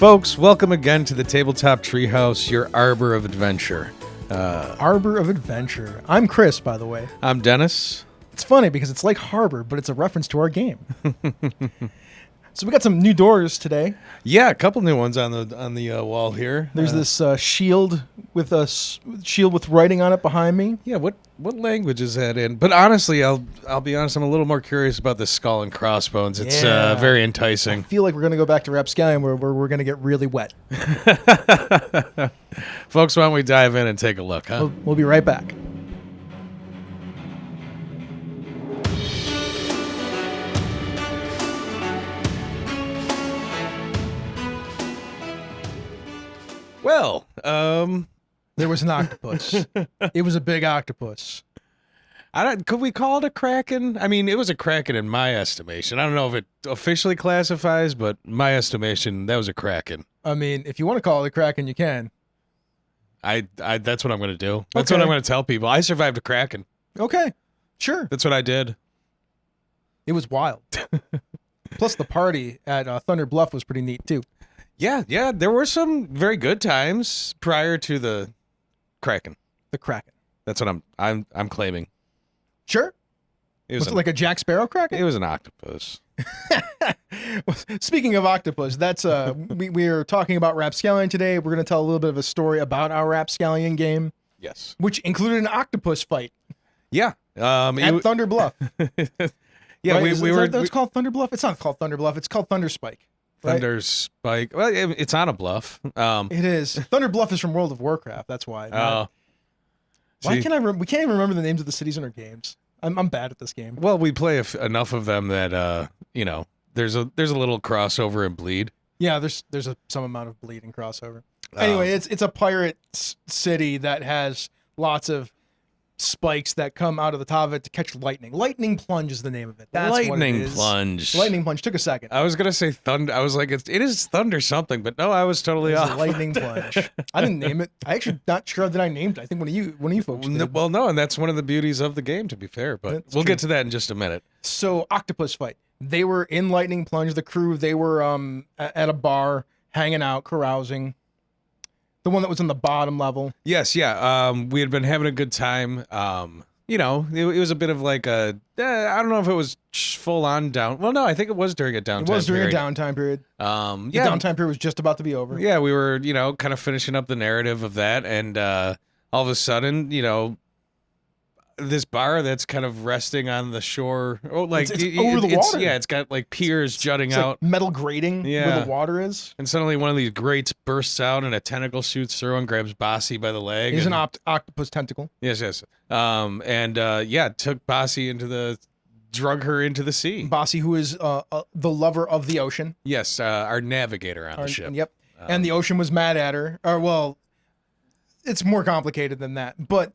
Folks, welcome again to the Tabletop Treehouse, your arbor of adventure. Arbor of Adventure. I'm Chris, by the way. I'm Dennis. It's funny because it's like Harbor, but it's a reference to our game. So we got some new doors today. Yeah, a couple new ones on the wall here. There's this shield with writing on it behind me. Yeah, what language is that in? But honestly, I'll be honest, I'm a little more curious about the skull and crossbones. It's very enticing. I feel like we're going to go back to Rapscallion where we're going to get really wet. Folks, why don't we dive in and take a look, huh? We'll be right back. Well, there was an octopus. It was a big octopus. Could we call it a kraken? I mean, it was a kraken in my estimation. I don't know if it officially classifies, but in my estimation, that was a kraken. I mean, if you want to call it a kraken, you can. That's what I'm going to do. That's Okay. what I'm going to tell people. I survived a kraken. Okay, sure. That's what I did. It was wild. Plus, the party at Thunder Bluff was pretty neat, too. Yeah, there were some very good times prior to the kraken. The kraken. That's what I'm claiming. Sure. Was it like a Jack Sparrow kraken? It was an octopus. Speaking of octopus, that's we are talking about Rapscallion today. We're going to tell a little bit of a story about our Rapscallion game. Yes. Which included an octopus fight. Yeah. At Thunder Bluff. Yeah, right? It's called Thunder Bluff? It's not called Thunder Bluff. It's called Thunder Spike. Right? Thunder Spike. Well, it's on a bluff. It is. Thunder Bluff is from World of Warcraft. That's why. Why can't we can't even remember the names of the cities in our games. I'm bad at this game. Well, we play enough of them that there's a little crossover and bleed. Yeah, there's some amount of bleed and crossover. Anyway, it's a pirate city that has lots of spikes that come out of the top of it to catch lightning. Lightning Plunge is the name of it. That's what it is. Plunge. Lightning Plunge. Took a second. I was gonna say thunder. I was like, it is thunder something, but no, I was totally off. Lightning Plunge. I didn't name it. I actually not sure that I named it. I think one of you folks did. Well, no, and that's one of the beauties of the game, to be fair. But we'll get to that in just a minute. So, octopus fight. They were in Lightning Plunge. The crew. They were at a bar, hanging out, carousing. The one that was on the bottom level. Yes, yeah. We had been having a good time. It was a bit of like I don't know if it was full on down. Well, no, I think it was during a downtime period. It was during a downtime period. The downtime period was just about to be over. Yeah, we were, kind of finishing up the narrative of that. And all of a sudden, this bar that's kind of resting on the shore. Oh, like it's over the water. Yeah, it's got like piers jutting out. Like metal grating where the water is. And suddenly one of these grates bursts out and a tentacle shoots through and grabs Bossy by the leg. He's an octopus tentacle. Yes. Took Bossy drug her into the sea. Bossy, who is the lover of the ocean. Yes, our navigator on the ship. Yep. And the ocean was mad at her. It's more complicated than that, but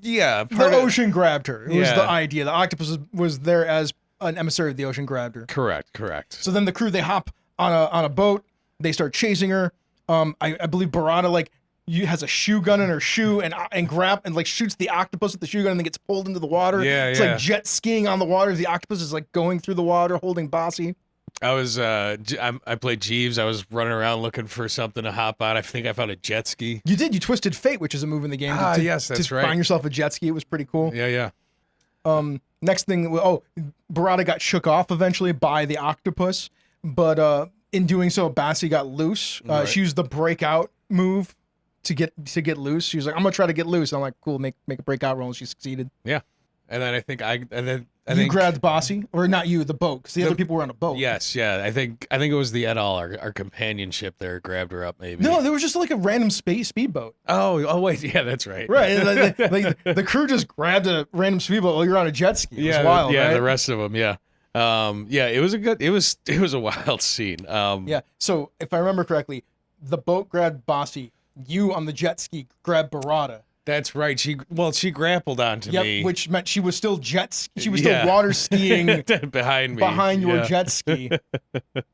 yeah, the ocean grabbed her. It was the idea. The octopus was there as an emissary of the ocean, grabbed her. Correct. So then the crew, they hop on a boat. They start chasing her. I believe PbtA has a shoe gun in her shoe and shoots the octopus with the shoe gun and then gets pulled into the water. It's like jet skiing on the water. The octopus is like going through the water, holding Bossy. I played Jeeves. I was running around looking for something to hop on. I think I found a jet ski. You did. You twisted Fate, which is a move in the game. Yes, that's right. Find yourself a jet ski. It was pretty cool. Yeah. Next thing, PbtA got shook off eventually by the octopus, but in doing so, Bossy got loose. Right. She used the breakout move to get loose. She was like, "I'm gonna try to get loose." And I'm like, "Cool, make a breakout roll." And she succeeded. Yeah, and then I think you grabbed Bossy, or not you, the boat, because the other people were on a boat. Yes, yeah. I think it was the et al. Our companionship there grabbed her up. Maybe no, there was just like a random speedboat. Oh wait, yeah, that's right. Right, and the crew just grabbed a random speedboat while you're on a jet ski. It was wild, right? The rest of them, yeah. It was a wild scene. So if I remember correctly, the boat grabbed Bossy. You on the jet ski grabbed PbtA. That's right. She grappled onto me. Which meant she was still still water skiing behind your jet ski.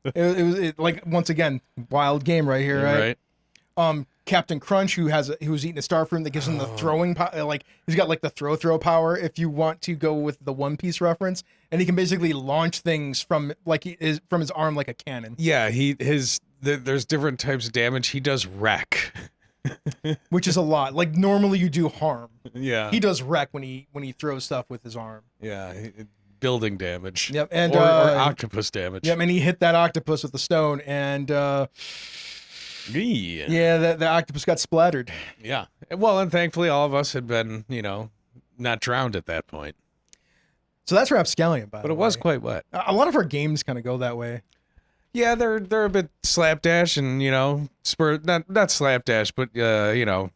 It was like, once again, wild game right here, right? Captain Crunch, who's eating a star fruit that gives him the throwing power. Like, he's got like the throw power, if you want to go with the One Piece reference, and he can basically launch things from his arm like a cannon. Yeah, his there's different types of damage. He does wreck. Which is a lot. Like normally you do harm. Yeah. He does wreck when he throws stuff with his arm. Yeah. Building damage. Yep. And or octopus damage. Yep. And he hit that octopus with the stone, and the octopus got splattered. Yeah. Well, and thankfully all of us had been, not drowned at that point. So that's Rapscallion, by the way. But it was quite wet. A lot of our games kind of go that way. Yeah, they're a bit slapdash and not slapdash, but you're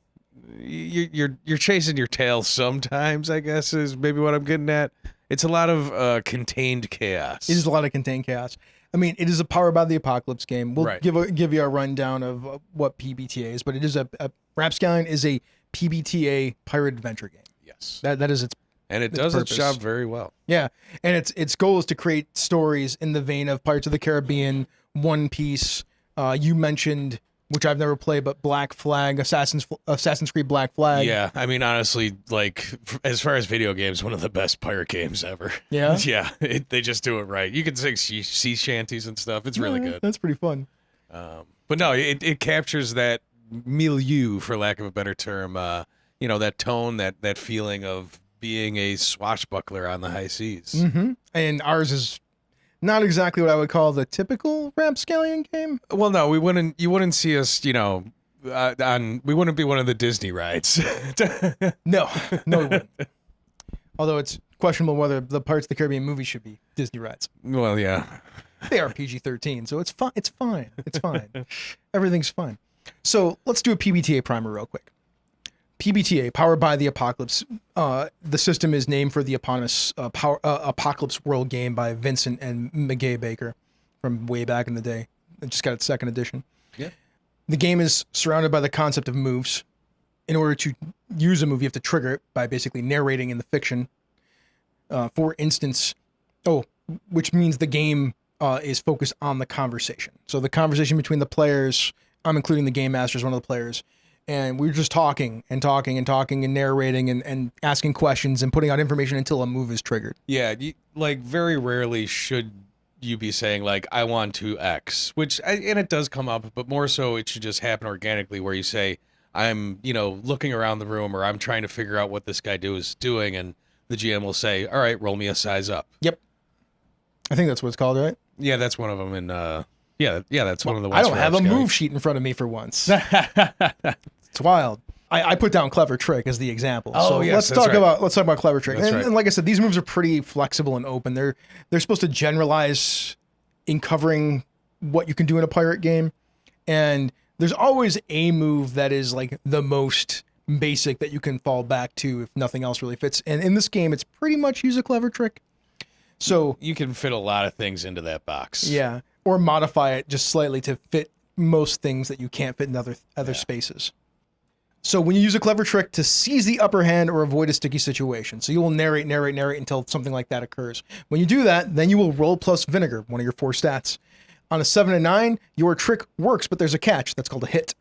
chasing your tail sometimes, I guess is maybe what I'm getting at. It's a lot of contained chaos. It is a lot of contained chaos. I mean, it is a Powered by the Apocalypse game. We'll give you a rundown of what PbtA is, but it is Rapscallion is a PbtA pirate adventure game. Yes, that is its. And it does its job very well. Yeah, and its goal is to create stories in the vein of Pirates of the Caribbean, One Piece. You mentioned, which I've never played, but Black Flag, Assassin's Creed Black Flag. Yeah, I mean, honestly, like as far as video games, one of the best pirate games ever. Yeah, yeah, they just do it right. You can sing sea shanties and stuff. It's really good. That's pretty fun. But no, it captures that milieu, for lack of a better term. That tone, that feeling of being a swashbuckler on the high seas. Mm-hmm. And ours is not exactly what I would call the typical Rapscallion game. Well, no, you wouldn't see us, we wouldn't be one of the Disney rides. No, we wouldn't. Although it's questionable whether the Pirates of the Caribbean movie should be Disney rides. Well, yeah. They are PG-13, so it's fine. It's fine. Everything's fine. So let's do a PbtA primer real quick. PbtA, Powered by the Apocalypse. The system is named for the eponymous Apocalypse World game by Vincent and McGay Baker from way back in the day. It just got its second edition. Yeah. The game is surrounded by the concept of moves. In order to use a move, you have to trigger it by basically narrating in the fiction. For instance, which means the game is focused on the conversation. So the conversation between the players, I'm including the game master as one of the players, and we're just talking and narrating and asking questions and putting out information until a move is triggered. Yeah, very rarely should you be saying, like, I want to X, and it does come up, but more so it should just happen organically where you say, I'm, looking around the room or I'm trying to figure out what this guy is doing, and the GM will say, all right, roll me a size up. Yep. I think that's what it's called, right? Yeah, that's one of them in, that's one of the ones. I don't have a move sheet in front of me for once. It's wild. I put down Clever Trick as the example. Oh, so yes, let's talk about Clever Trick. And like I said, these moves are pretty flexible and open. They're supposed to generalize in covering what you can do in a pirate game. And there's always a move that is like the most basic that you can fall back to if nothing else really fits. And in this game, it's pretty much use a Clever Trick. So you can fit a lot of things into that box. Yeah. Or modify it just slightly to fit most things that you can't fit in other spaces. So when you use a Clever Trick to seize the upper hand or avoid a sticky situation. So you will narrate until something like that occurs. When you do that, then you will roll plus vinegar, one of your 4 stats. On a 7 and 9, your trick works, but there's a catch. That's called a hit.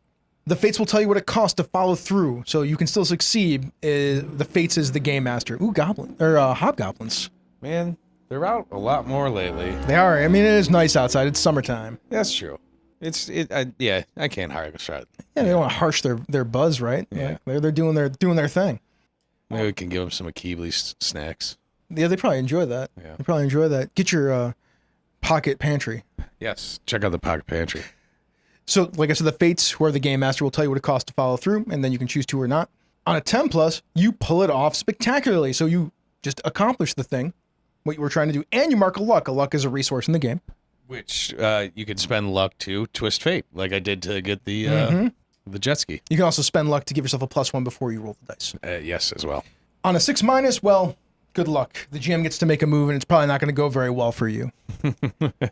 The Fates will tell you what it costs to follow through, so you can still succeed. The Fates is the game master. Ooh, hobgoblins. Man, they're out a lot more lately. They are. I mean, it is nice outside. It's summertime. That's true. I can't hire a shot. Yeah, they don't want to harsh their buzz, right? Yeah, they're doing their thing. Maybe we can give them some Akibli snacks. Yeah, they probably enjoy that. Yeah, they probably enjoy that. Get your pocket pantry. Yes, check out the pocket pantry. So, like I said, the Fates, who are the game master, will tell you what it costs to follow through, and then you can choose to or not. On a 10+, you pull it off spectacularly. So you just accomplish the thing, what you were trying to do, and you mark a luck. A luck is a resource in the game. Which you can spend luck to twist fate, like I did to get the jet ski. You can also spend luck to give yourself a +1 before you roll the dice. Yes, as well. On a 6-, well, good luck. The GM gets to make a move, and it's probably not going to go very well for you.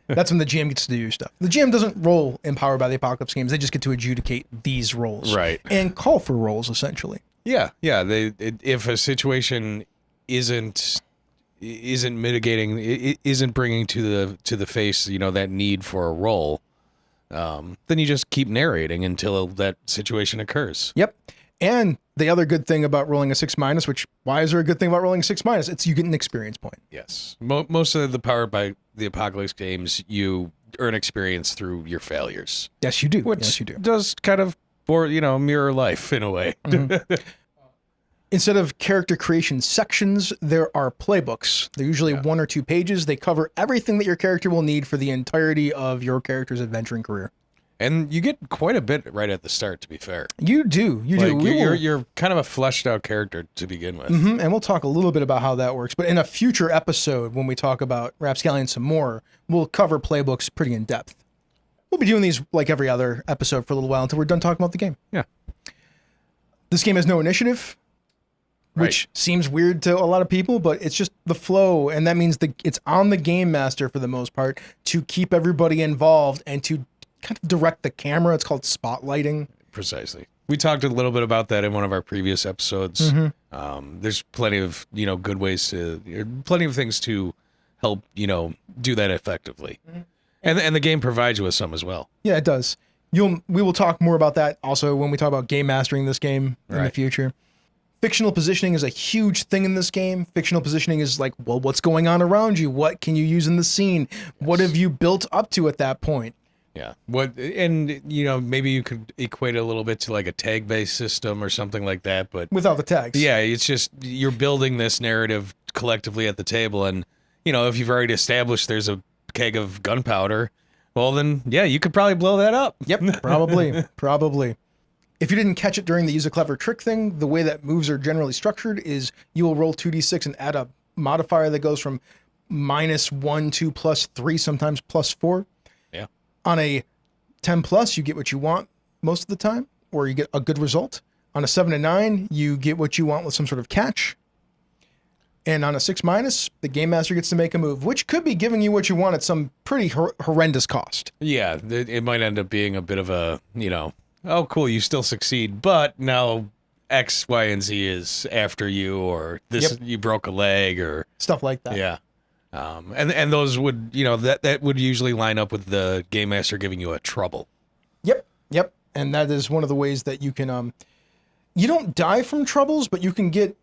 That's when the GM gets to do stuff. The GM doesn't roll in Powered by the Apocalypse games. They just get to adjudicate these rolls. Right. And call for rolls, essentially. Yeah. If a situation isn't mitigating, it isn't bringing to the face, that need for a roll, then you just keep narrating until that situation occurs. Yep. And the other good thing about rolling a 6-, why is there a good thing about rolling a 6-? It's you get an experience point. Yes. Most of the Powered by the Apocalypse games, you earn experience through your failures. Yes, you do. Which yes, you do. does kind of, mirror life in a way. Mm-hmm. Instead of character creation sections, there are playbooks. They're usually 1 or 2 pages. They cover everything that your character will need for the entirety of your character's adventuring career. And you get quite a bit right at the start, to be fair. You do. You do. You're kind of a fleshed out character to begin with. Mm-hmm, and we'll talk a little bit about how that works. But in a future episode, when we talk about Rapscallion some more, we'll cover playbooks pretty in depth. We'll be doing these like every other episode for a little while until we're done talking about the game. Yeah. This game has no initiative, which seems weird to a lot of people, but it's just the flow. And that means it's on the game master for the most part to keep everybody involved and to kind of direct the camera. It's called spotlighting. Precisely. We talked a little bit about that in one of our previous episodes. Mm-hmm. There's plenty of, good ways plenty of things to help, do that effectively. Mm-hmm. And the game provides you with some as well. Yeah, it does. We will talk more about that also when we talk about game mastering this game in the future. Fictional positioning is a huge thing in this game. Fictional positioning is like, well, what's going on around you? What can you use in the scene? Yes. What have you built up to at that point? Yeah. Maybe you could equate it a little bit to like a tag-based system or something like that, but without the tags. Yeah, it's just you're building this narrative collectively at the table, and if you've already established there's a keg of gunpowder, well then, yeah, you could probably blow that up. Yep, probably. If you didn't catch it during the use a clever trick thing, the way that moves are generally structured is you will roll 2d6 and add a modifier that goes from -1 to +3, sometimes +4. Yeah. On a 10+, you get what you want most of the time, or you get a good result. On a 7 and 9, you get what you want with some sort of catch. And on a 6-, the game master gets to make a move, which could be giving you what you want at some pretty horrendous cost. Yeah, it might end up being a bit of a, oh, cool, you still succeed, but now X, Y, and Z is after you, or this you broke a leg, or stuff like that. Yeah. And those would, that would usually line up with the game master giving you a trouble. Yep. And that is one of the ways that you can, you don't die from troubles, but you can get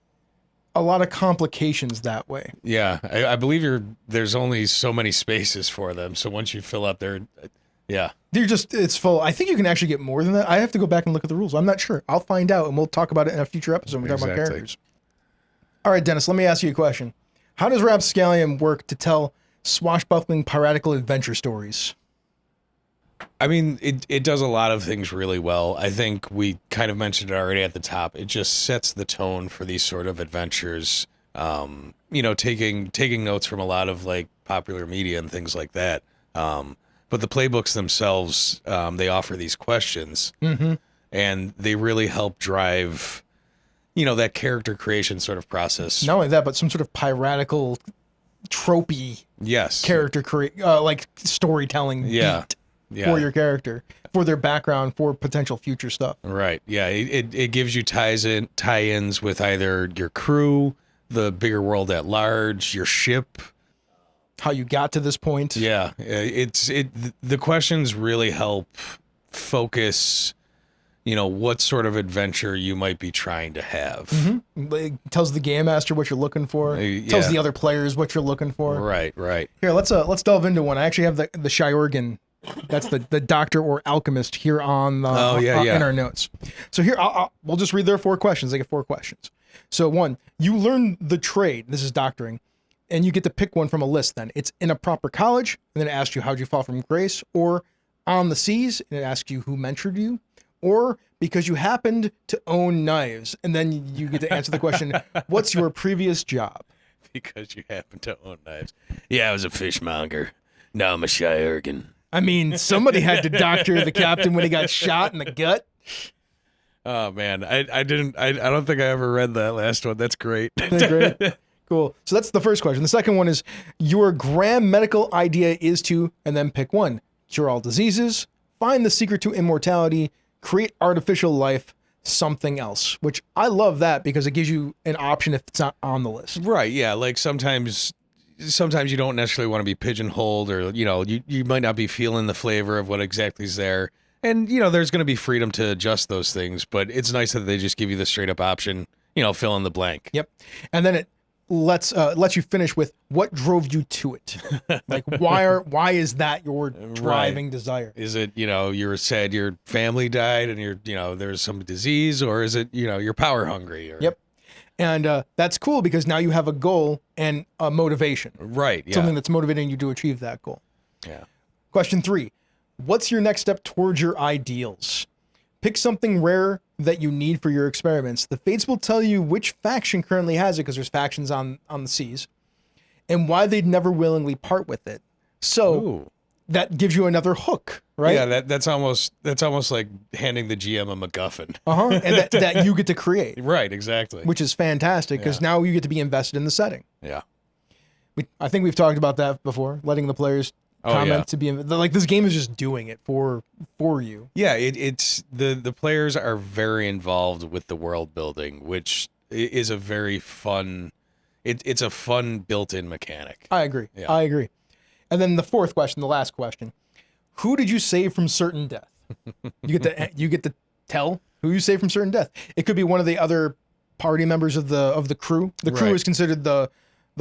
a lot of complications that way. Yeah, I believe there's only so many spaces for them. So once you fill up it's full. I think you can actually get more than that. I have to go back and look at the rules. I'm not sure. I'll find out, and we'll talk about it in a future episode when we talk about characters. All right, Dennis, let me ask you a question. How does Rapscallion work to tell swashbuckling piratical adventure stories? I mean, it does a lot of things really well. I think we kind of mentioned it already at the top. It just sets the tone for these sort of adventures. Taking notes from a lot of like popular media and things like that. But the playbooks themselves, they offer these questions, and they really help drive, that character creation sort of process. Not only that, but some sort of piratical, tropey character like storytelling beat. Yeah. For your character, for their background, for potential future stuff. Right. Yeah. It gives you tie-ins with either your crew, the bigger world at large, your ship, how you got to this point. Yeah. The questions really help focus, what sort of adventure you might be trying to have. Mm-hmm. It tells the game master what you're looking for. Tells the other players what you're looking for. Right. Here, let's delve into one. I actually have the Shiorgan. That's the doctor or alchemist here on in our notes. So here, we'll just read their 4 questions. They get 4 questions. So 1, you learn the trade. This is doctoring. And you get to pick one from a list then. It's in a proper college, and then it asks you how'd you fall from grace, or on the seas, and it asks you who mentored you, or because you happened to own knives. And then you get to answer the question, what's your previous job? Because you happen to own knives. Yeah, I was a fishmonger. Now I'm a Shiorgan. I mean, somebody had to doctor the captain when he got shot in the gut. Oh man, I don't think I ever read that last one. That's great. Great. Cool. So that's the first question. The second one is, your grand medical idea is to, and then pick one, cure all diseases, find the secret to immortality, create artificial life, something else, which I love that because it gives you an option if it's not on the list. Right. Yeah. Like sometimes you don't necessarily want to be pigeonholed, or, you might not be feeling the flavor of what exactly is there. And, there's going to be freedom to adjust those things, but it's nice that they just give you the straight up option, fill in the blank. Yep. And then lets you finish with what drove you to it. Like why is that your driving desire? Is it, you were sad your family died and there's some disease, or is it, you're power hungry? Or... Yep. And that's cool because now you have a goal and a motivation. Right. Yeah. Something that's motivating you to achieve that goal. Yeah. Question 3. What's your next step towards your ideals? Pick something rare that you need for your experiments. The fates will tell you which faction currently has it, because there's factions on the seas, and why they'd never willingly part with it. So that gives you another hook, right? Yeah, that's almost like handing the GM a MacGuffin. And that you get to create. Right, exactly. Which is fantastic, because now you get to be invested in the setting. Yeah. I think we've talked about that before, letting the players comment to be like, this game is just doing it for you. Yeah, it's the players are very involved with the world building, which is a very fun. It's a fun built-in mechanic. I agree. Yeah. I agree. And then the fourth question, the last question: who did you save from certain death? You get to tell who you saved from certain death. It could be one of the other party members of the crew. The crew is considered the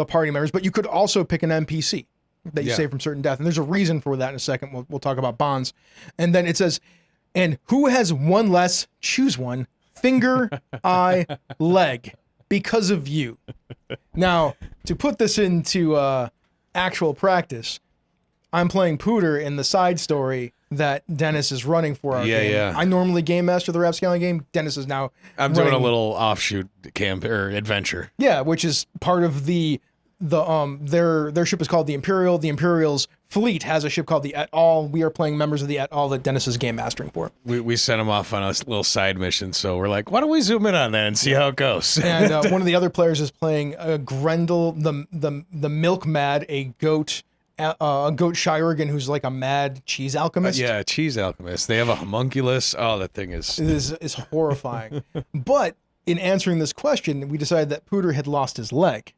party members, but you could also pick an NPC that you save from certain death. And there's a reason for that in a second. We'll talk about bonds. And then it says, and who has one less, choose one, finger, eye, leg, because of you. Now, to put this into actual practice, I'm playing Pooter in the side story that Dennis is running for our game. Yeah. I normally game master the Rapscallion game. Dennis is now I'm doing a little offshoot camp or adventure. Yeah, which is part of their ship is called the Imperial. The Imperial's fleet has a ship called the Et Al. We are playing members of the Et Al that Dennis is game mastering for. We sent him off on a little side mission, so we're like, why don't we zoom in on that and see how it goes? And one of the other players is playing Grendel, the milk mad, a goat Shirigan who's like a mad cheese alchemist. Yeah, cheese alchemist. They have a homunculus. Oh, that thing is horrifying. But in answering this question, we decided that Pooter had lost his leg.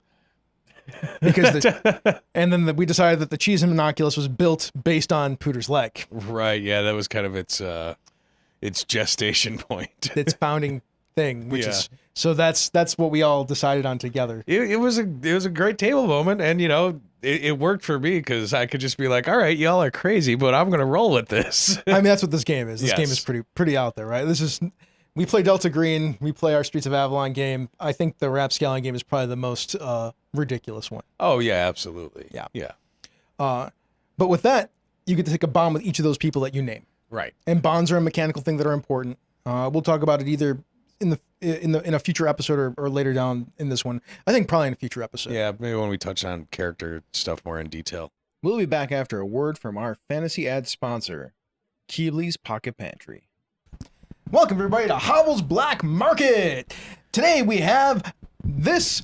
Because we decided that the cheese homunculus was built based on Pooter's leg. Right. Yeah, that was kind of its gestation point. Its founding thing, which is so that's what we all decided on together. It was a great table moment, and it worked for me because I could just be like, all right, y'all are crazy, but I'm gonna roll with this. I mean, that's what this game is. This game is pretty out there, right? We play Delta Green, we play our Streets of Avalon game. I think the Rapscallion game is probably the most ridiculous one. Oh yeah, absolutely. Yeah. But with that, you get to take a bond with each of those people that you name. Right. And bonds are a mechanical thing that are important. We'll talk about it either in a future episode or later down in this one. I think probably in a future episode. Yeah, maybe when we touch on character stuff more in detail. We'll be back after a word from our fantasy ad sponsor, Keebly's Pocket Pantry. Welcome everybody to Hovell's Black Market. Today we have this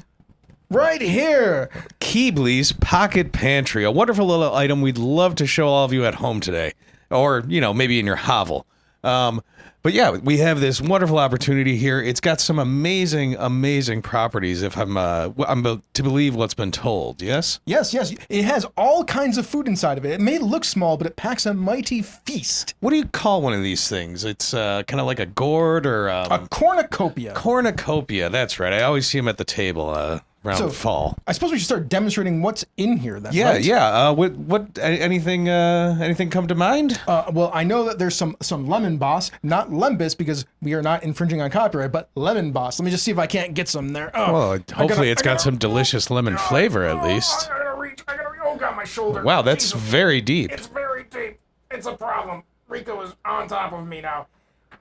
right here. Keebly's Pocket Pantry, a wonderful little item we'd love to show all of you at home today. Or, maybe in your hovel. But yeah, we have this wonderful opportunity here. It's got some amazing, amazing properties, if I'm to believe what's been told, yes? Yes. It has all kinds of food inside of it. It may look small, but it packs a mighty feast. What do you call one of these things? It's kind of like a gourd or... a cornucopia. Cornucopia, that's right. I always see them at the table around fall. I suppose we should start demonstrating what's in here then, yeah, right? Yeah. What anything come to mind? Well, I know that there's some Lemon Boss, not Lembus because we are not infringing on copyright, but Lemon Boss. Let me just see if I can't get some there. Well, hopefully it's got some delicious lemon flavor at least. I gotta reach. Oh, God, my shoulder. Wow, that's Jesus. very deep. It's very deep. It's a problem. Rico is on top of me now.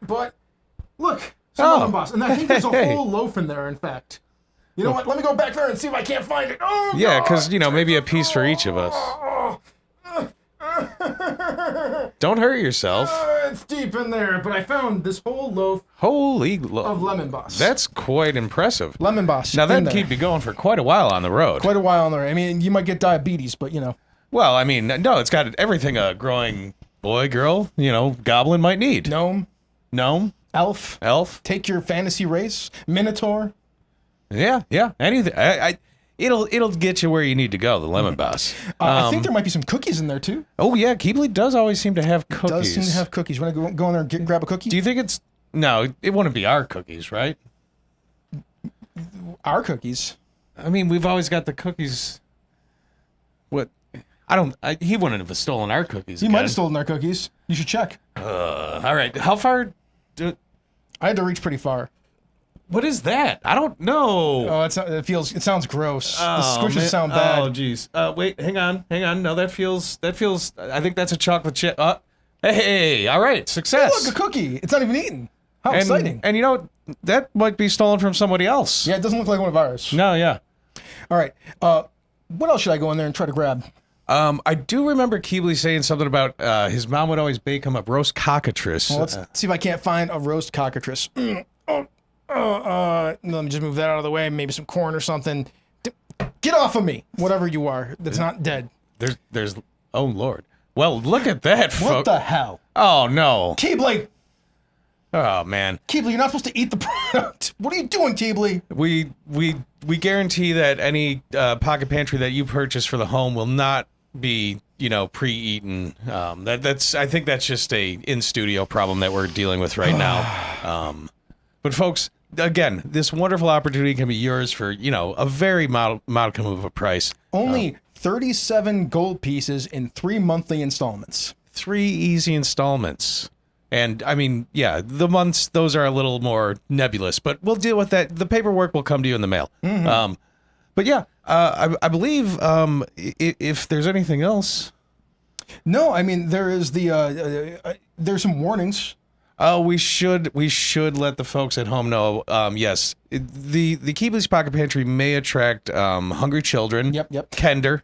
But look, some Lemon Boss, and I think there's a whole loaf in there. In fact. You know what? Let me go back there and see if I can't find it. Oh, yeah, because, maybe a piece for each of us. Don't hurt yourself. It's deep in there, but I found this whole loaf of Lemon Boss. That's quite impressive. Lemon Boss. Now, that'd keep you going for quite a while on the road. Quite a while on the road. I mean, you might get diabetes, but, Well, I mean, no, it's got everything a growing boy, girl, goblin might need. Gnome. Elf. Take your fantasy race. Minotaur. Yeah, anything. It'll get you where you need to go. The Lemon Boss. I think there might be some cookies in there too. Oh yeah, Keebly does always seem to have cookies. Does seem to have cookies. You want to go in there and grab a cookie? Do you think it's no? It wouldn't be our cookies, right? Our cookies. I mean, we've always got the cookies. What? He wouldn't have stolen our cookies. He might have stolen our cookies. You should check. All right. How far? I had to reach pretty far. What is that? I don't know. Oh, it sounds gross. The Oh, squishes man. sound bad. Oh, jeez. Wait, hang on. No, that feels. I think that's a chocolate chip. Hey, all right, Hey, success. look, a cookie. It's not even eaten. How exciting. And you know, that might be stolen from somebody else. Yeah, it doesn't look like one of ours. No, yeah. All right. What else should I go in there and try to grab? I do remember Keebly saying something about his mom would always bake him a roast cockatrice. Well, let's see if I can't find a roast cockatrice. Let me just move that out of the way. Maybe some corn or something. Get off of me, whatever you are. That's not dead. There's. Oh Lord. Well, look at that. What the hell? Oh no. Keebly! Oh man. Keebly, you're not supposed to eat the product. What are you doing, Keebly? We guarantee that any pocket pantry that you purchase for the home will not be, pre-eaten. I think that's just a in-studio problem that we're dealing with right now. But folks, again, this wonderful opportunity can be yours for, a very modicum of a price. Only 37 gold pieces in 3 monthly installments. 3 easy installments. And I mean, yeah, the months, those are a little more nebulous, but we'll deal with that. The paperwork will come to you in the mail. Mm-hmm. But yeah, I believe if there's anything else. No, I mean, there is there's some warnings. Oh, we should let the folks at home know. Yes, the Keebly's Pocket Pantry may attract hungry children. Yep. Kender.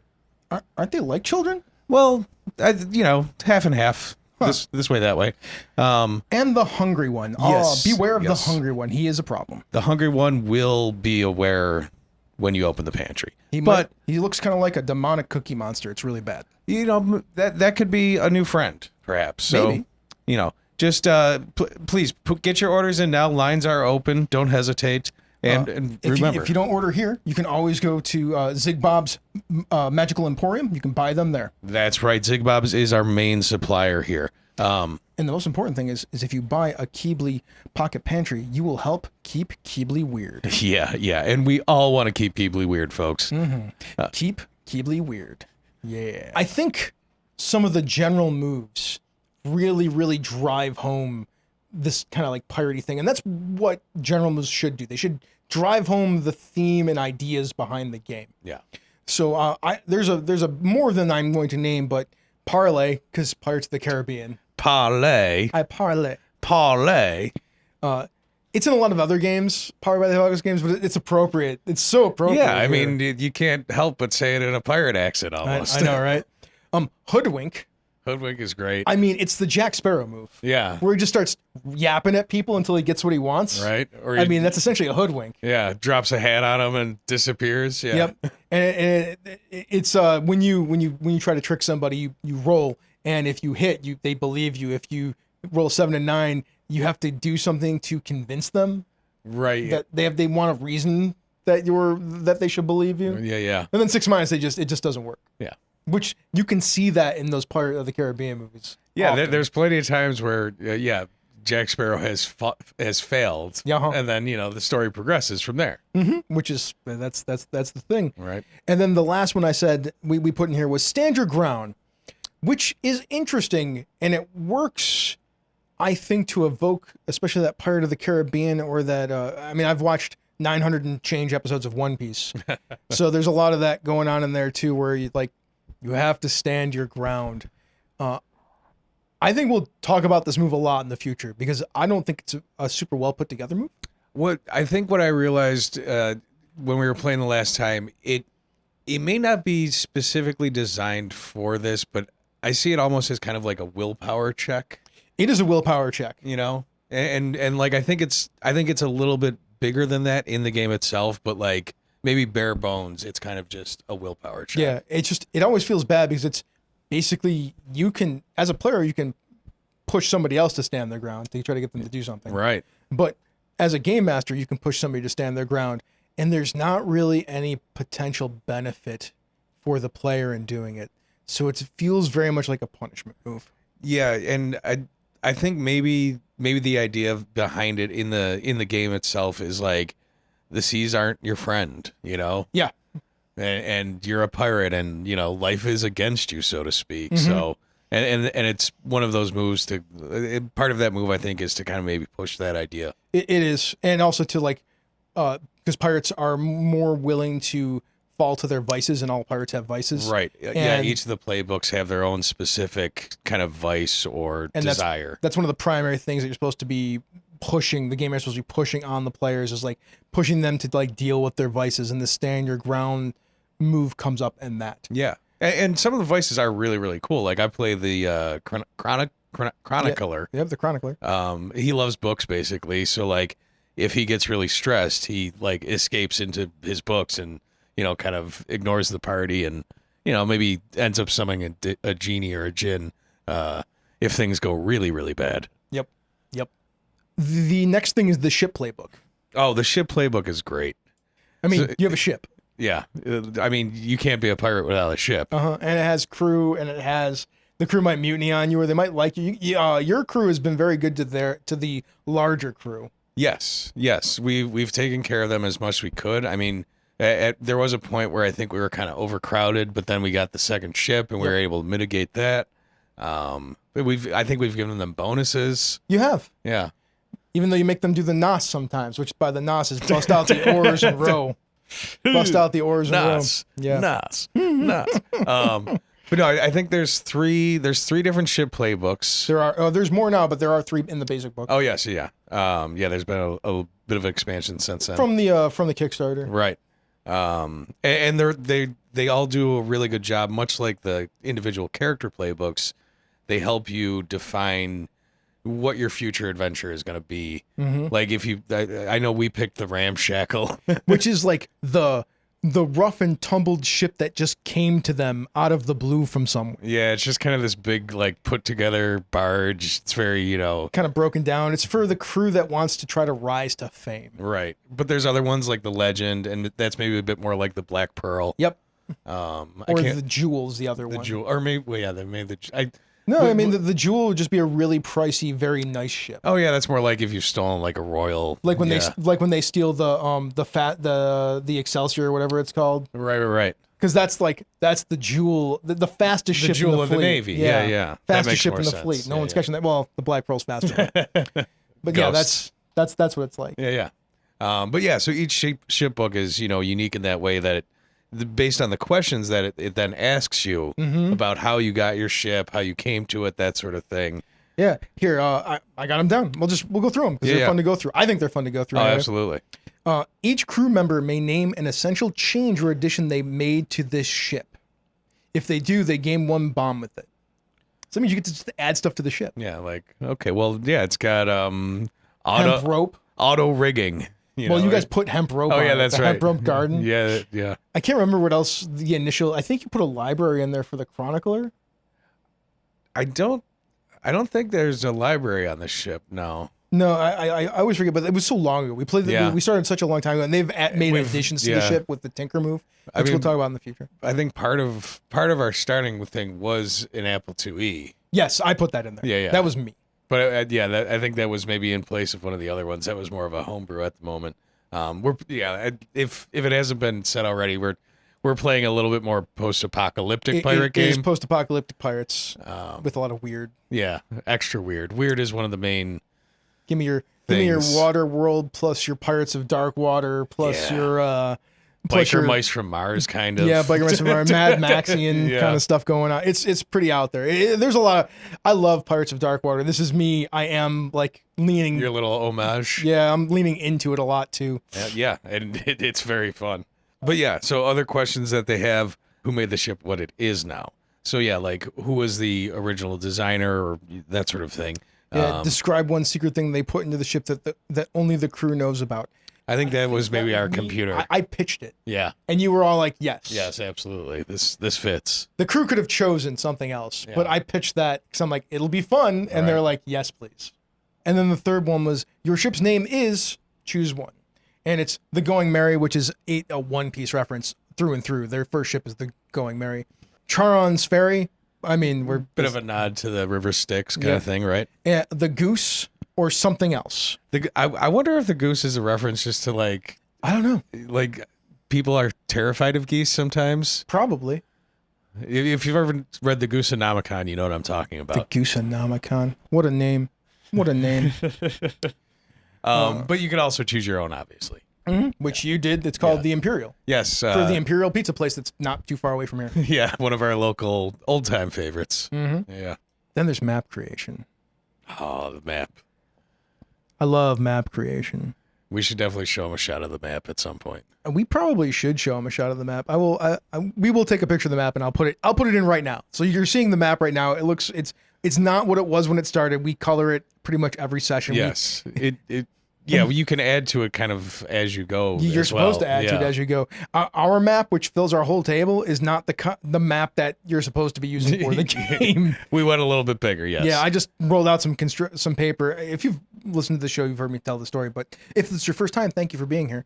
Aren't they like children? Well, half and half. Huh. This way, that way. And the hungry one. Yes, beware of the hungry one. He is a problem. The hungry one will be aware when you open the pantry. He looks kind of like a demonic cookie monster. It's really bad. That could be a new friend, perhaps. So, maybe. Just please get your orders in now. Lines are open. Don't hesitate. And remember, if you don't order here, you can always go to Zig Bob's Magical Emporium. You can buy them there. That's right. Zig Bob's is our main supplier here. And the most important thing is if you buy a Keebly Pocket Pantry, you will help keep Keebly weird. Yeah. And we all want to keep Keebly weird, folks. Mm-hmm. Keep Keebly weird. Yeah. I think some of the general moves really, really drive home this kind of like piratey thing. And that's what general moves should do. They should drive home the theme and ideas behind the game. Yeah. So there's a more than I'm going to name, but parlay, because Pirates of the Caribbean. Parlay. I parlay. Parlay. It's in a lot of other games, Powered by the Hawkins games, but it's appropriate. It's so appropriate. Yeah, I mean, you can't help but say it in a pirate accent almost. I know, right? Hoodwink. Hoodwink is great. I mean, it's the Jack Sparrow move. Yeah. Where he just starts yapping at people until he gets what he wants. Right. Or I mean, that's essentially a hoodwink. Yeah. Drops a hat on him and disappears. Yeah. Yep. And it's when you try to trick somebody, you roll, and if you hit, they believe you. If you roll 7 and 9, you have to do something to convince them. Right. That they want a reason that they should believe you. Yeah. And then 6 minus, it just doesn't work. Yeah. Which you can see that in those Pirates of the Caribbean movies. Yeah, there's plenty of times where Jack Sparrow has failed, and then the story progresses from there. Mm-hmm. Which is that's the thing, right? And then the last one I said we put in here was stand your ground, which is interesting, and it works, I think, to evoke especially that Pirate of the Caribbean or that I've watched 900 and change episodes of One Piece, so there's a lot of that going on in there too, where you have to stand your ground. I think we'll talk about this move a lot in the future because I don't think it's a super well put together move. What I realized when we were playing the last time, it may not be specifically designed for this, but I see it almost as kind of like a willpower check. It is a willpower check, and like I think it's a little bit bigger than that in the game itself, but like maybe bare bones, it's kind of just a willpower check. Yeah, it always feels bad because it's basically as a player, you can push somebody else to stand their ground to try to get them to do something. Right. But as a game master, you can push somebody to stand their ground, and there's not really any potential benefit for the player in doing it. So it feels very much like a punishment move. Yeah, and I think maybe the idea behind it in the game itself is like the seas aren't your friend, you know? Yeah. And you're a pirate, and, you know, life is against you, so to speak. Mm-hmm. So, and it's one of those moves to, part of that move, I think, is to kind of maybe push that idea. It is. And also to like, because pirates are more willing to fall to their vices, and all pirates have vices. Right. Yeah, And- each of the playbooks have their own specific kind of vice or And desire. That's one of the primary things that you're supposed to be pushing. The game is supposed to be pushing on the players, is like pushing them to like deal with their vices, and the stand your ground move comes up in that. Yeah. And some of the vices are really, really cool. Like I play the chronicler. Yep, the chronicler. He loves books basically. So like if he gets really stressed, he like escapes into his books and, you know, kind of ignores the party and, you know, maybe ends up summoning a genie or a djinn if things go really, really bad. Yep. The next thing is the ship playbook. Oh, the ship playbook is great. I mean, So- you have a ship. Yeah. I mean, you can't be a pirate without a ship. And it has crew, and it has the crew might mutiny on you, or they might like you. Your crew has been very good to the larger crew. Yes. We've taken care of them as much as we could. I mean, there was a point where I think we were kind of overcrowded, but then we got the second ship and we were able to mitigate that. But I think we've given them bonuses. You have, Yeah. even though you make them do the nos sometimes, which by the nos is bust out the oars and row. Bust out the oars and row. Nas. Yeah. Nas. But no, I think there's three different ship playbooks. There are. There's more now, but there are 3 in the basic book. Oh yes, yeah. There's been a bit of expansion since then. From the Kickstarter. Right. And they all do a really good job, much like the individual character playbooks. They help you define what your future adventure is going to be. Mm-hmm. Like if you, I know we picked the Ramshackle. Which is like the rough and tumbled ship that just came to them out of the blue from somewhere. Yeah, it's just kind of this big, like, put together barge. It's very, you know. Kind of broken down. It's for the crew that wants to try to rise to fame. Right. But there's other ones like the Legend, and that's maybe a bit more like the Black Pearl. Yep. I Or can't, the Jewel's the other the one. Jewel, or maybe, well, yeah, they made the. No, I mean the Jewel would just be a really pricey, very nice ship. Oh yeah, that's more like if you've stolen like a royal. Like when yeah. they steal the Excelsior or whatever it's called. Right. Because that's the Jewel, the fastest ship Jewel in the of fleet. the Navy. Yeah. That Fastest makes ship more in the sense. fleet. No Yeah, one's yeah. catching that. Well, the Black Pearl's faster. But yeah, Ghosts. that's what it's like. Yeah. But yeah, so each ship book is, you know, unique in that way that based on the questions that it then asks you Mm-hmm. about how you got your ship, how you came to it, that sort of thing. Yeah. Here, I got them down. We'll go through them because they're fun to go through. I think they're fun to go through. Oh, anyway. absolutely. Each crew member may name an essential change or addition they made to this ship. If they do, they gain 1 bomb with it. So that means you get to just add stuff to the ship. Yeah, like, okay, well, yeah, it's got Hemp auto rope. rigging. You Well, know, you guys put hemp rope Oh on yeah, it, that's the right. hemp rope garden. Yeah. I can't remember what else the initial. I think you put a library in there for the chronicler. I don't think there's a library on the ship. No. No, I always forget, but it was so long ago. We played. Yeah. We started such a long time ago, and they've made We've- additions to the yeah. ship with the Tinker move, I which we'll mean- talk about in the future. I think part of our starting thing was an Apple IIe. Yes, I put that in there. Yeah. That was me. But I think that was maybe in place of one of the other ones. That was more of a homebrew at the moment. If it hasn't been said already, we're playing a little bit more post-apocalyptic pirate It is game. post-apocalyptic pirates with a lot of weird. Yeah, extra weird. Weird is one of the main. Give me your Things. water world plus your Pirates of Dark Water plus Yeah. your plus Biker your mice from Mars, kind of. yeah, Biker Mice from Mars, Mad Maxian Yeah. kind of stuff going on. It's pretty out there. There's a lot of. I love Pirates of Dark Water. This is me. I am like leaning. Your little homage. Yeah, I'm leaning into it a lot too. Yeah, and it's very fun. But yeah, so other questions that they have: who made the ship what it is now? So yeah, like who was the original designer or that sort of thing. Yeah, describe one secret thing they put into the ship that only the crew knows about. I think that was maybe our computer. I pitched it, Yeah. and you were all like, "Yes, Yes, absolutely. This fits. The crew could have chosen something else, Yeah. but I pitched that because I'm like, it'll be fun, and Right. they're like, "Yes, please." And then the third one was your ship's name is choose one, and it's the Going Merry, which is a One Piece reference through and through. Their first ship is the Going Merry. Charon's Ferry. I mean, we're Bit of a nod to the River Styx kind Yeah. of thing, right? the Goose or something else. I wonder if the goose is a reference just to like I don't know. Like, people are terrified of geese sometimes. Probably. If you've ever read the Goosenomicon, you know what I'm talking The about. Goosenomicon. What a name. What a name. But you can also choose your own, obviously. Which you did. It's called the Imperial. Yes. For the Imperial pizza place that's not too far away from here. Yeah, one of our local old-time favorites. Mm-hmm. Yeah. Then there's map creation. Oh, the map. I love map creation. We should definitely show them a shot of the map at some point. We probably should show them a shot of the map. We will take a picture of the map and I'll put it in right now. So you're seeing the map right now. It's not what it was when it started. We color it pretty much every session. Yes. Yeah, you can add to it kind of as you go. You're supposed to add to it as you go. Our map, which fills our whole table, is not the map that you're supposed to be using for the game. We went a little bit bigger, yes. Yeah, I just rolled out some paper. If you've listened to the show, you've heard me tell the story. But if it's your first time, thank you for being here.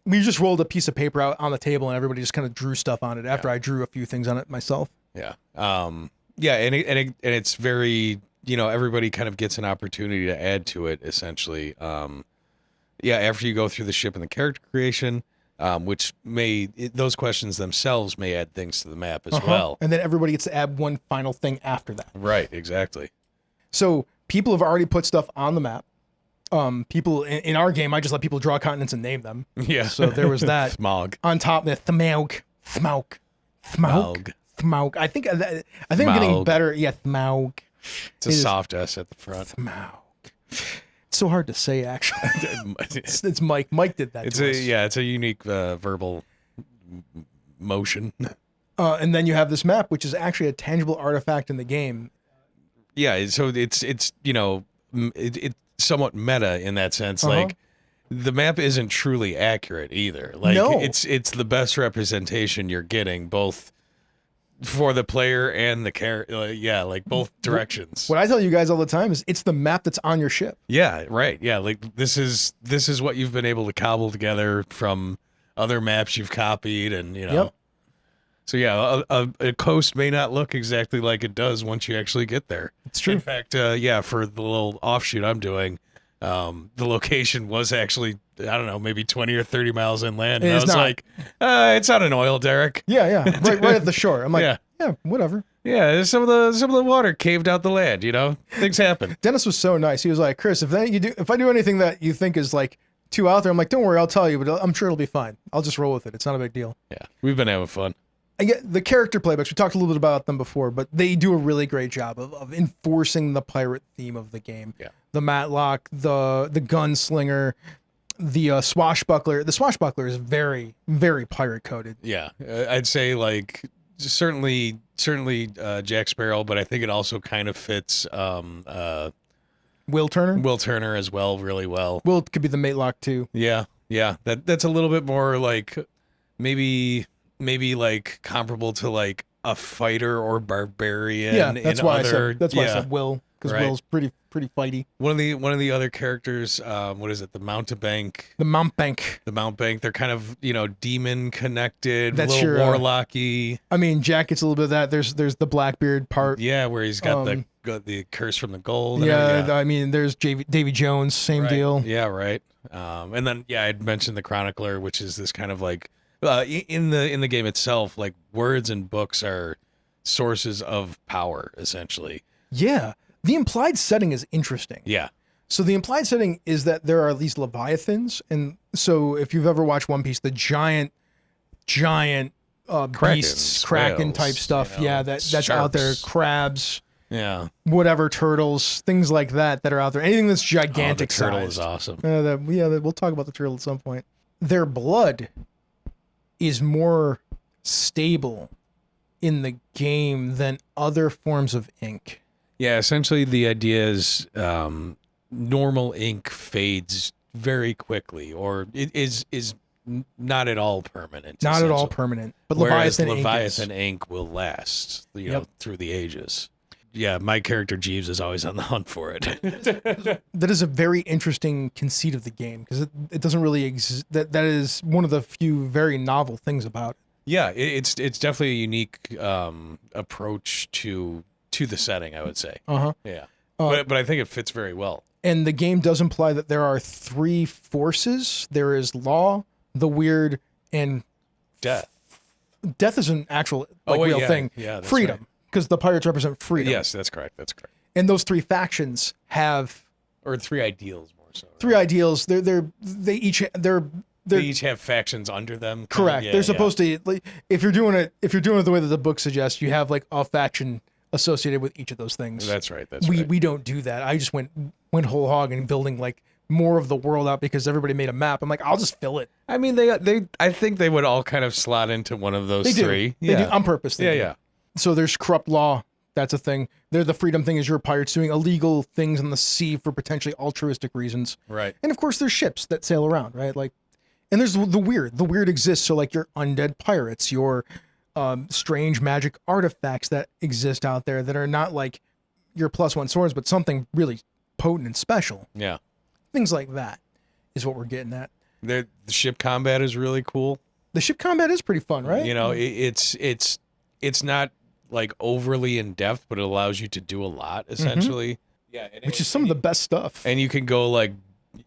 We just rolled a piece of paper out on the table, and everybody just kind of drew stuff on it after I drew a few things on it myself. Yeah. Yeah, and it's very, everybody kind of gets an opportunity to add to it, essentially. Yeah, after you go through the ship and the character creation, which those questions themselves may add things to the map as well. And then everybody gets to add one final thing after that. Right, exactly. So people have already put stuff on the map. People in our game, I just let people draw continents and name them. Yeah. So there was that. Smog. On top, the Thmaug. I think I'm getting better. Yeah, Thmaug. It's a soft S at the front. Thmaug. It's so hard to say, actually. It's Mike. Mike did that. It's a unique verbal motion. And then you have this map, which is actually a tangible artifact in the game. Yeah, so it's somewhat meta in that sense. Like, the map isn't truly accurate either. Like, no. it's the best representation you're getting, both for the player and the character. Like both directions. What I tell you guys all the time is it's the map that's on your ship. Yeah, right. Yeah, like this is what you've been able to cobble together from other maps you've copied, and Yep. So yeah, a coast may not look exactly like it does once you actually get there. It's true. In fact, for the little offshoot I'm doing, the location was actually, I don't know, maybe 20 or 30 miles inland. And I was like, it's on an oil derrick. Yeah, right at the shore. I'm like, yeah, whatever. Yeah, some of the water caved out the land. Things happen. Dennis was so nice. He was like, Chris, if I do anything that you think is like too out there, I'm like, don't worry, I'll tell you, but I'm sure it'll be fine. I'll just roll with it. It's not a big deal. Yeah, we've been having fun. I get the character playbooks. We talked a little bit about them before, but they do a really great job of enforcing the pirate theme of the game. Yeah. The matlock, the gunslinger, the swashbuckler. The swashbuckler is very, very pirate coded. Yeah, I'd say like certainly Jack Sparrow, but I think it also kind of fits Will Turner. Will Turner as well, really well. Will could be the matelock too. Yeah. That's a little bit more like maybe like comparable to like a fighter or barbarian. Yeah, that's why I said Will, because right. Will's pretty fighty. One of the other characters, what is it? The Mountebank. The Mountebank. They're kind of demon connected. That's a little your warlocky. I mean, Jack gets a little bit of that. There's the Blackbeard part. Yeah, where he's got the curse from the gold. Yeah, I mean, there's Davy Jones, same deal. Yeah, right. And then I'd mentioned the Chronicler, which is this kind of like in the game itself, like words and books are sources of power, essentially. Yeah. The implied setting is interesting. Yeah. So the implied setting is that there are these leviathans, and so if you've ever watched One Piece, the giant beasts, kraken whales, type stuff, that's sharks. out there, crabs, Yeah. whatever, turtles, things like that are out there. Anything that's gigantic the turtle sized. is awesome. We'll talk about the turtle at some point. Their blood is more stable in the game than other forms of ink. Yeah, essentially the idea is normal ink fades very quickly, or it is not at all permanent. Not at all permanent. But whereas Leviathan ink will last, through the ages. Yeah, my character Jeeves is always on the hunt for it. That is a very interesting conceit of the game, because it doesn't really exist. That is one of the few very novel things about it. Yeah, it's definitely a unique approach to the setting, I would say. Uh-huh. Yeah. But I think it fits very well. And the game does imply that there are 3 forces. There is law, the weird, and Death. death is an actual real thing. Yeah, that's freedom, right. because the pirates represent freedom. Yes, that's correct. That's correct. And those 3 factions have Or 3 ideals more so. 3 ideals. They each have factions under them. correct. They're supposed to, like, if you're doing it the way that the book suggests, you have like a faction associated with each of those things. That's right. We don't do that. I just went whole hog and building like more of the world out because everybody made a map. I'm like, I'll just fill it. I mean, I think they would all kind of slot into one of those They do. 3. They do on purpose. They do. Yeah. So there's corrupt law. That's a thing. The freedom thing is your pirates doing illegal things on the sea for potentially altruistic reasons. Right. And of course, there's ships that sail around, right? Like, and there's the weird. The weird exists. So like your undead pirates, your strange magic artifacts that exist out there that are not like your +1 swords, but something really potent and special. Yeah. Things like that is what we're getting at. The ship combat is really cool. The ship combat is pretty fun, right? You know, it's not like overly in depth, but it allows you to do a lot essentially. Yeah, Which is some of the best stuff. And you can go like,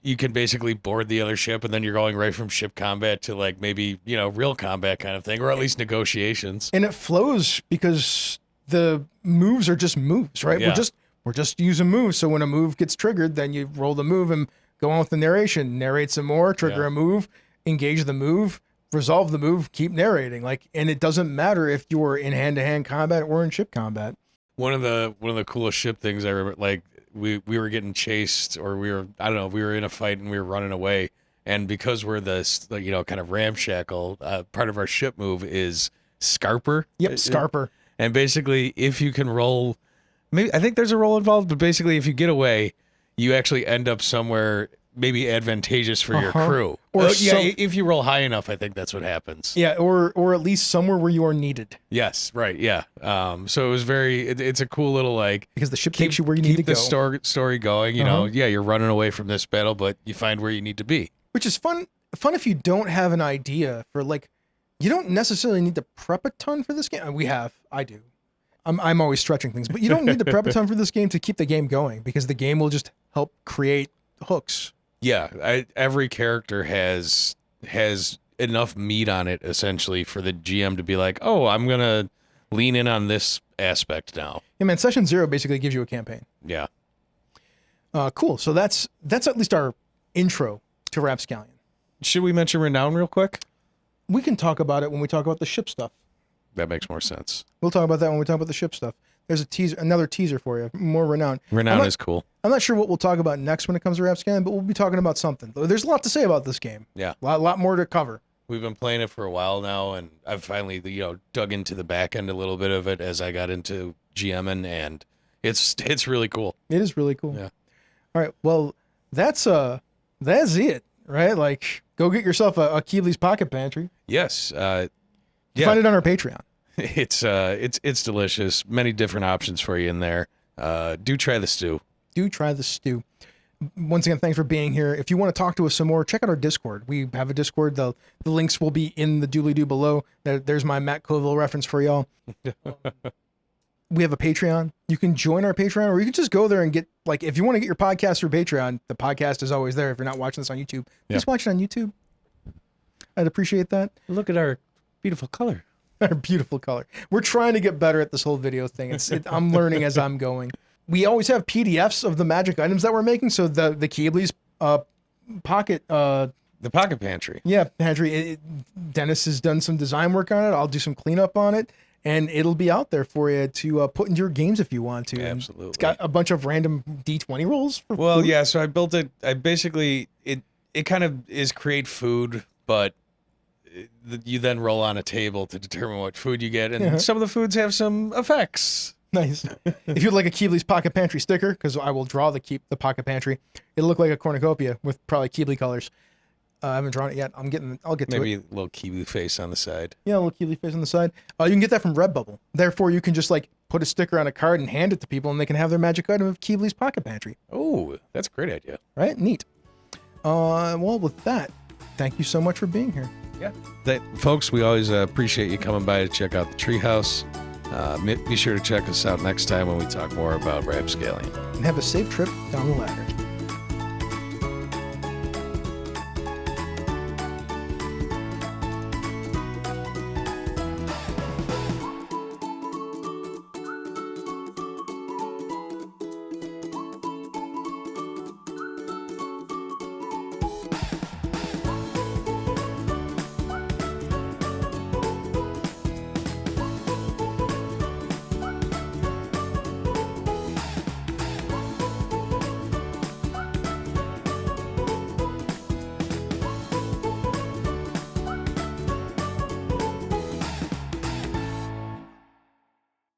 you can basically board the other ship, and then you're going right from ship combat to like maybe real combat kind of thing, or at least negotiations. And it flows because the moves are just moves, right? Yeah. We're just using moves. So when a move gets triggered, then you roll the move and go on with the narration, narrate some more, trigger a move, engage the move, resolve the move, keep narrating. Like, and it doesn't matter if you're in hand-to-hand combat or in ship combat. One of the coolest ship things I remember, like we were getting chased, or we were in a fight and we were running away, and because we're this kind of ramshackle, part of our ship move is Scarper. Yep, Scarper. And basically, if you can roll, maybe I think there's a roll involved, but basically, if you get away, you actually end up somewhere maybe advantageous for your crew. Or if you roll high enough, I think that's what happens. Yeah, or at least somewhere where you are needed. Yes, right, yeah. So it was it's a cool little like, because the ship takes you where you need to go. Keep the story going. You're running away from this battle, but you find where you need to be. Which is fun if you don't have an idea for like, you don't necessarily need to prep a ton for this game. I do. I'm always stretching things, but you don't need to prep a ton for this game to keep the game going, because the game will just help create hooks. Yeah, every character has enough meat on it essentially for the GM to be like, oh, I'm gonna lean in on this aspect now. Yeah, man. Session 0 basically gives you a campaign. Yeah. Cool. So that's at least our intro to Rapscallion. Should we mention Renown real quick? We can talk about it when we talk about the ship stuff. That makes more sense. We'll talk about that when we talk about the ship stuff. There's another teaser for you. More Renown. Renown is cool. I'm not sure what we'll talk about next when it comes to Rapscallion, but we'll be talking about something. There's a lot to say about this game. Yeah. A lot more to cover. We've been playing it for a while now, and I've finally, dug into the back end a little bit of it as I got into GMing, and it's really cool. It is really cool. Yeah. All right. Well, that's it, right? Like, go get yourself a Keeley's Pocket Pantry. Yes. Find it on our Patreon. It's delicious. Many different options for you in there. Do try the stew. Once again, thanks for being here. If you want to talk to us some more, check out our Discord. We have a Discord. The links will be in the doobly-doo below. There's my Matt Colville reference for y'all. We have a Patreon. You can join our Patreon, or you can just go there and get, like, if you want to get your podcast through Patreon, the podcast is always there. If you're not watching this on YouTube, just watch it on YouTube. I'd appreciate that. Look at our beautiful color. Our beautiful color. We're trying to get better at this whole video thing. I'm learning as I'm going. We always have PDFs of the magic items that we're making. So the Keeley's pocket, the pocket pantry. Yeah, pantry. Dennis has done some design work on it. I'll do some cleanup on it, and it'll be out there for you to put into your games if you want to. Absolutely. And it's got a bunch of random D20 rolls. Well, yeah. So I built it. I basically it kind of is create food, but you then roll on a table to determine what food you get, and some of the foods have some effects. Nice. If you'd like a Keeley's Pocket Pantry sticker, because I will draw the Pocket Pantry, it'll look like a cornucopia with probably Keeley colors. I haven't drawn it yet. I'll get to it. Maybe a little Keeley face on the side. Yeah, a little Keeley face on the side. You can get that from Redbubble. Therefore, you can just like put a sticker on a card and hand it to people, and they can have their magic item of Keeley's Pocket Pantry. Oh, that's a great idea. Right? Neat. Well, with that, thank you so much for being here. Yeah. Folks, we always appreciate you coming by to check out the Treehouse. Be sure to check us out next time when we talk more about Rapscallion. And have a safe trip down the ladder.